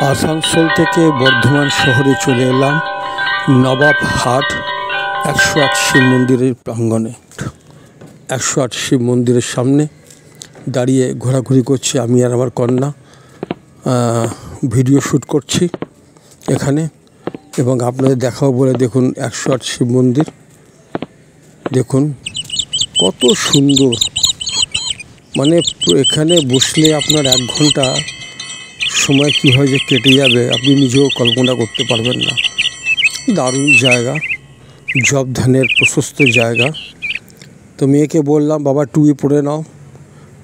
আসানসোল থেকে বর্ধমান শহরে চলে এলাম নবাব হাট 108 শিব মন্দিরের প্রাঙ্গণে। 108 শিব মন্দিরের সামনে দাঁড়িয়ে ঘোরাঘুরি করছি আমি আর আমার কন্যা, ভিডিও শ্যুট করছি এখানে এবং আপনাদের দেখাবো বলে। দেখুন 108 শিব মন্দির, দেখুন কত সুন্দর। মানে এখানে বসলে আপনার 1 ঘন্টা সময় কীভাবে যে কেটে যাবে আপনি নিজেও কল্পনা করতে পারবেন না। দারুণ জায়গা, জব ধানের প্রশস্ত জায়গা। তো মেয়েকে বললাম বাবা টুপি পরে নাও,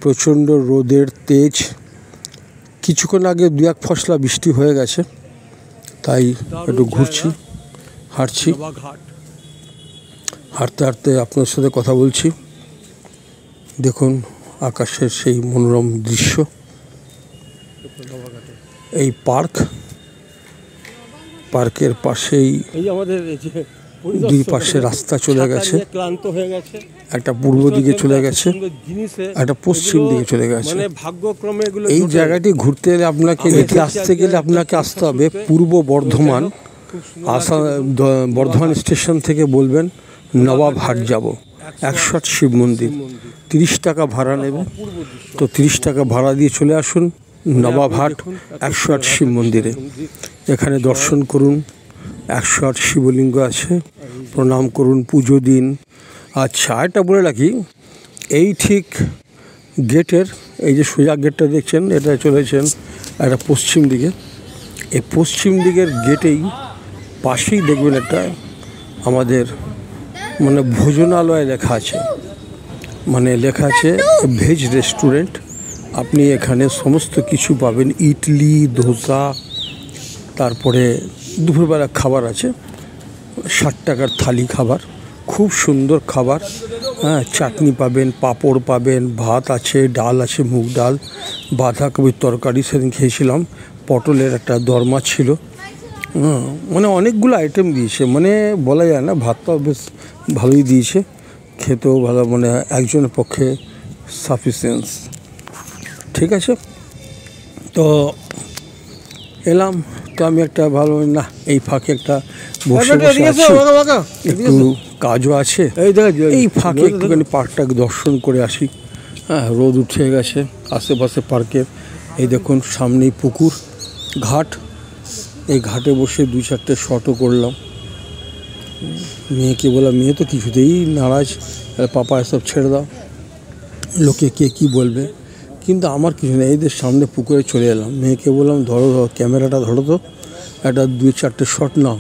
প্রচণ্ড রোদের তেজ। কিছুক্ষণ আগে 2-1 ফসলা বৃষ্টি হয়ে গেছে, তাই একটু ঘুরছি, হাঁটছি, হাঁটতে হাঁটতে আপনার সাথে কথা বলছি। দেখুন আকাশের সেই মনোরম দৃশ্য। এই পার্কের পাশেই দুই পাশে রাস্তা চলে গেছে, একটা পূর্ব দিকে চলে গেছে, একটা পশ্চিম দিকে চলে গেছে। এই জায়গাটি ঘুরতে এলে আপনাকে আসতে গেলে আপনাকে আসতে হবে পূর্ব বর্ধমান। বর্ধমান স্টেশন থেকে বলবেন নবাব হাট যাব, 108 শিব মন্দির। 30 টাকা ভাড়া নেবে, তো 30 টাকা ভাড়া দিয়ে চলে আসুন নবাব হাট 108 শিব মন্দিরে। এখানে দর্শন করুন, 108 শিবলিঙ্গ আছে, প্রণাম করুন, পুজো দিন। আচ্ছা এটা বলে রাখি, এই ঠিক গেটের এই যে সোজা গেটটা দেখছেন, এটা চলেছেন একটা পশ্চিম দিকে। এই পশ্চিম দিকের গেটেই পাশেই দেখবেন একটা আমাদের মানে ভোজনালয় লেখা আছে, মানে লেখা আছে ভেজ রেস্টুরেন্ট। আপনি এখানে সমস্ত কিছু পাবেন, ইডলি, ধোসা, তারপরে দুপুরবেলা খাবার আছে, 60 টাকার থালি খাবার, খুব সুন্দর খাবার। হ্যাঁ, চাটনি পাবেন, পাঁপড় পাবেন, ভাত আছে, ডাল আছে, মুগ ডাল, বাঁধাকপির তরকারি সেদিন খেয়েছিলাম, পটলের একটা দরমা ছিল। মানে অনেকগুলো আইটেম দিয়েছে, মানে বলা যায় না। ভাতটাও বেশ ভালোই দিয়েছে, খেতেও ভালো, মানে একজনের পক্ষে সাফিসিয়েন্স। ঠিক আছে, তো এলাম। তো আমি একটা ভালো না, এই ফাঁকে একটা বসে একটু কাজও আছে, এই ফাঁকে একটুখানি পার্কটাকে দর্শন করে আসি। হ্যাঁ, রোদ উঠে গেছে আশেপাশে পার্কের। এই দেখুন সামনেই পুকুর, ঘাট। এই ঘাটে বসে 2-4টে শটও করলাম। মেয়েকে বললাম, মেয়ে তো কিছুতেই নারাজ, পাপা এসব ছেড়ে দাও, লোকে কে কী বলবে। কিন্তু আমার কিছু নেই, এদের সামনে পুকুরে চলে এলাম। মেয়েকে বললাম ধরো ক্যামেরাটা ধরো তো, একটা 2-4টে শট নাও।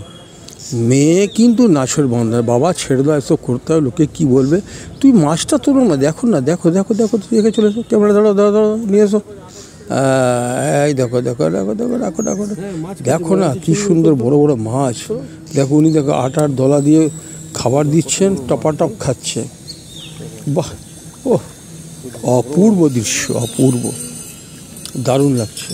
মেয়ে কিন্তু নাচের বন্ধ, বাবা ছেড়ে দাও, এসব করতে হবে, লোকে কী বলবে। তুই মাছটা তোলো না, দেখো না, দেখো দেখো দেখো, তুই এখানে চলে এসো, ক্যামেরা ধরো ধরো ধরো, নিয়ে এসো। এই দেখো দেখো দেখো দেখো, রাখো রাখো, দেখো না কী সুন্দর বড় বড় মাছ। দেখো উনি দেখো আটার দলা দিয়ে খাবার দিচ্ছেন, টপাটপ খাচ্ছে। বাহ, ও অপূর্ব দৃশ্য, অপূর্ব, দারুণ লাগছে।